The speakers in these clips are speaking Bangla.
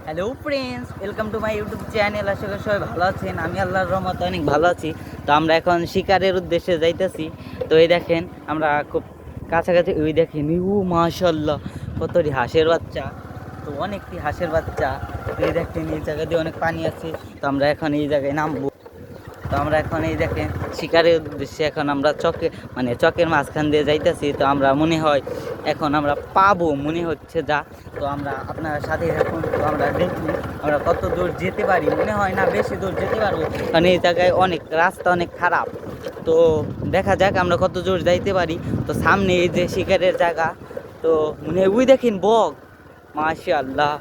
Hello friends, welcome to my YouTube channel. আশা করি সবাই ভালো আছেন। আমি আল্লাহর রহমতে অনেক ভালো আছি। তো আমরা এখন শিকারের উদ্দেশ্যে যাইতেছি। তো এই দেখেন আমরা খুব কাছাকাছি, ওই দেখেন মাশাল্লাহ কতটি হাঁসের বাচ্চা। তো অনেকটি হাঁসের বাচ্চা। তো এই দেখেন এই জায়গা দিয়ে অনেক পানি আছে। তো আমরা এখন এই জায়গায় নামবো। তো আমরা এখন এই দেখেন শিকারের উদ্দেশ্যে এখন আমরা চকের মাঝখান দিয়ে যাইতেছি। তো আমরা মনে হয় এখন আমরা পাবো মনে হচ্ছে যা। তো আমরা আপনার সাথে এখন তো আমরা দেখি আমরা কত দূর যেতে পারি। মনে হয় না বেশি দূর যেতে পারবো, কারণ এই জায়গায় অনেক রাস্তা অনেক খারাপ। তো দেখা যাক আমরা কত দূর যাইতে পারি। তো সামনে এই যে শিকারের জায়গা, তো মনে হয় ওই দেখেন বক, মাশাআল্লাহ।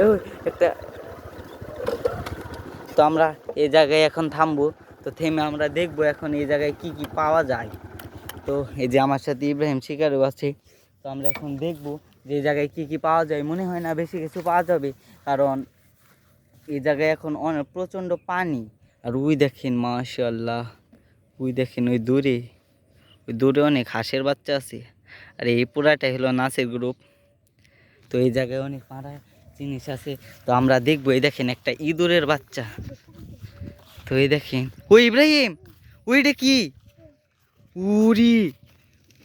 ওই একটা, তো আমরা এই জায়গায় এখন থামবো। তো থেমে আমরা দেখবো এখন এই জায়গায় কি কি পাওয়া যায়। তো এই যে আমার সাথে ইব্রাহিম শিকারও আছে। তো আমরা এখন দেখবো যে এই জায়গায় কি কি পাওয়া যায়। মনে হয় না বেশি কিছু পাওয়া যাবে, কারণ এই জায়গায় এখন অনেক প্রচণ্ড পানি। আর ওই দেখেন মাশাআল্লাহ, ওই দেখেন ওই দূরে অনেক হাঁসের বাচ্চা আছে। আর এই পুরাটাই হলো নাচের গ্রুপ। তো এই জায়গায় অনেক মারা জিনিস আছে। তো আমরা দেখবো, এই দেখেন একটা ইঁদুরের বাচ্চা। তো এই দেখেন ওই ইব্রাহিম, ওইটা কি? উরি,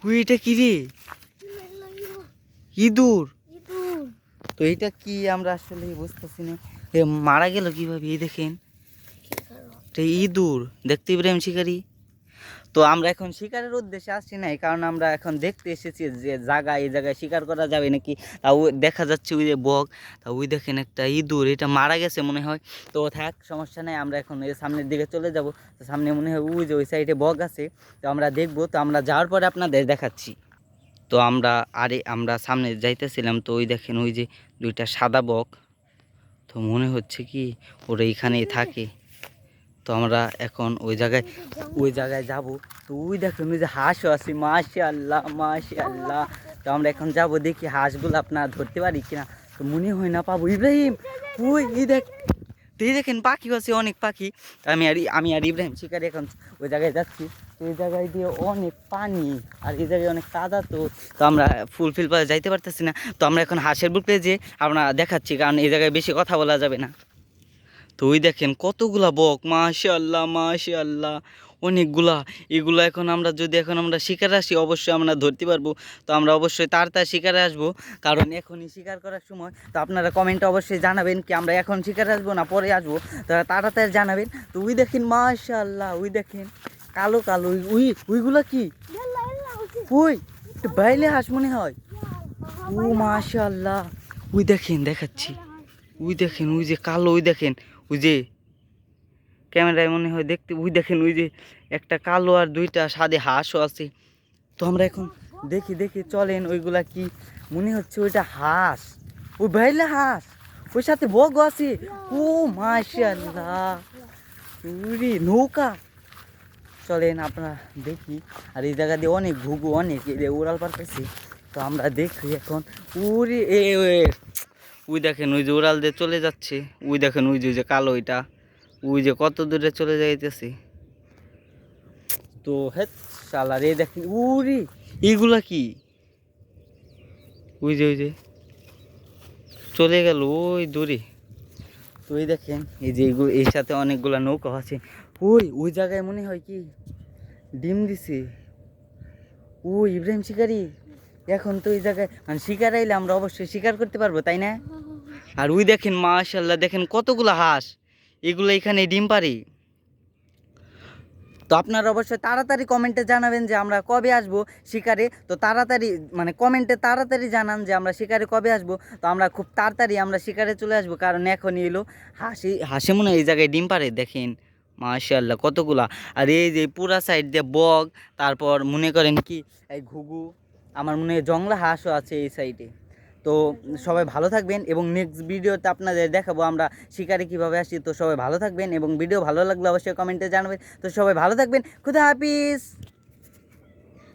ওইটা কি রে? ইঁদুর। তো এটা কি আমরা আসলে বুঝতেছি না, এ মারা গেল কিভাবে? এই দেখেন এটা ইঁদুর। দেখতে ইব্রাহিম শিকারি। তো আমরা এখন শিকারের উদ্দেশ্যে আসছি না, কারণ আমরা এখন দেখতে এসেছি যে এই জায়গায় শিকার করা যাবে নাকি। তা ওই দেখা যাচ্ছে ওই যে বক। তা ওই দেখেন একটা ইঁদুর, এটা মারা গেছে মনে হয়। তো থাক, সমস্যা নেই, আমরা এখন এর সামনের দিকে চলে যাব। তো সামনে মনে হয় ওই যে ওই সাইডে বক আছে। তো আমরা দেখবো। তো আমরা যাওয়ার পরে আপনাদের দেখাচ্ছি। তো আমরা সামনে যাইতেছিলাম। তো ওই দেখেন ওই যে দুইটা সাদা বক। তো মনে হচ্ছে কি ওরা এইখানেই থাকে। তো আমরা এখন ওই জায়গায় যাব। তো ওই দেখুন ওই যে হাঁসও আছে, মাশাআল্লাহ মাশাআল্লাহ। তো আমরা এখন যাব, দেখি হাঁসগুলো আপনার ধরতে পারি কিনা। তো মনে হয় না পাবো। ইব্রাহিম ওই এই দেখেন পাখি আছে, অনেক পাখি। আমি আর ইব্রাহিম শিকারি এখন ওই জায়গায় যাচ্ছি। তো এই জায়গায় দিয়ে অনেক পানি, আর এই জায়গায় অনেক কাদা। তো তো আমরা ফুলফিল পারে যাইতে পারতেছি না। তো আমরা এখন হাঁসের বুকে যে আমরা দেখাচ্ছি, কারণ এই জায়গায় বেশি কথা বলা যাবে না। তো ওই দেখেন কতগুলা বক, মাশাআল্লাহ মাশাআল্লাহ, অনেকগুলা। এগুলো এখন আমরা শিকারে আসি, অবশ্যই আমরা ধরতে পারবো। তো আমরা অবশ্যই তাড়াতাড়ি শিকারে আসবো, কারণ এখনই শিকার করার সময়। তো আপনারা কমেন্টে অবশ্যই জানাবেন কি আমরা এখন শিকারে আসবো না পরে আসবো। তো তাড়াতাড়ি জানাবেন। তো ওই দেখেন মাশাআল্লাহ, ওই দেখেন কালো কালো ওইগুলা কি? ওই বাইলে হাঁস মনে হয়। ও মাশাআল্লাহ, ওই দেখেন দেখাচ্ছি। ওই দেখেন ওই যে কালো, ওই দেখেন ওই যে ক্যামেরায় মনে হয় দেখতে। ওই দেখেন ওই যে একটা কালো আর দুইটা সাদে হাঁসও আছে। তো আমরা এখন দেখি দেখি চলেন ওইগুলা কি। মনে হচ্ছে ওইটা হাঁস, ওই বাইলে হাঁস, ওই সাথে বগও আছে। ও মাশাআল্লাহ, উরি নৌকা। চলেন আপনারা দেখি। আর এই জায়গা দিয়ে অনেক ঘুঘু, অনেক এই যে উড়াল পারতেছি। তো আমরা দেখি এখন। উরি ওই দেখেন ওই যে উড়াল দিয়ে চলে যাচ্ছে। ওই দেখেন ওই যে কালো, ওইটা ওই যে কত দূরে চলে যাইতেছে। তো হেৎ শালার, এই দেখেন উরি, এইগুলা কি? ওই যে চলে গেল ওই দূরে। তো এই দেখেন এই যে এর সাথে অনেকগুলা নৌকা আছে। ওই জায়গায় মনে হয় কি ডিম দিছে। ইব্রাহিম শিকারি, এখন তো এই জায়গায় মানে শিকার আইলে আমরা অবশ্যই শিকার করতে পারবো, তাই না? আর ওই দেখেন মাশাআল্লাহ, দেখেন কতগুলা হাঁস, এগুলো এখানে ডিম পারি। তো আপনারা অবশ্যই তাড়াতাড়ি কমেন্টে জানাবেন যে আমরা কবে আসব শিকারে। তো তাড়াতাড়ি মানে কমেন্টে তাড়াতাড়ি জানান যে আমরা শিকারে কবে আসব। তো আমরা খুব তাড়াতাড়ি আমরা শিকারে চলে আসবো, কারণ এখনই এলো হাসি মনে হয় এই জায়গায় ডিম পারে। দেখেন মাশাআল্লাহ কতগুলা। আর এই যে পুরা সাইড দিয়ে বগ, তারপর মনে করেন কি এই ঘুঘু, আমার মনে হয় জংলা হাঁসও আছে এই সাইডে। তো সবাই ভালো থাকবেন, এবং নেক্সট ভিডিওতে আপনাদের দেখাবো আমরা শিকারে কীভাবে আসি। তো সবাই ভালো থাকবেন, এবং ভিডিও ভালো লাগলে অবশ্যই কমেন্টে জানাবেন। তো সবাই ভালো থাকবেন, খুদা হাফিজ।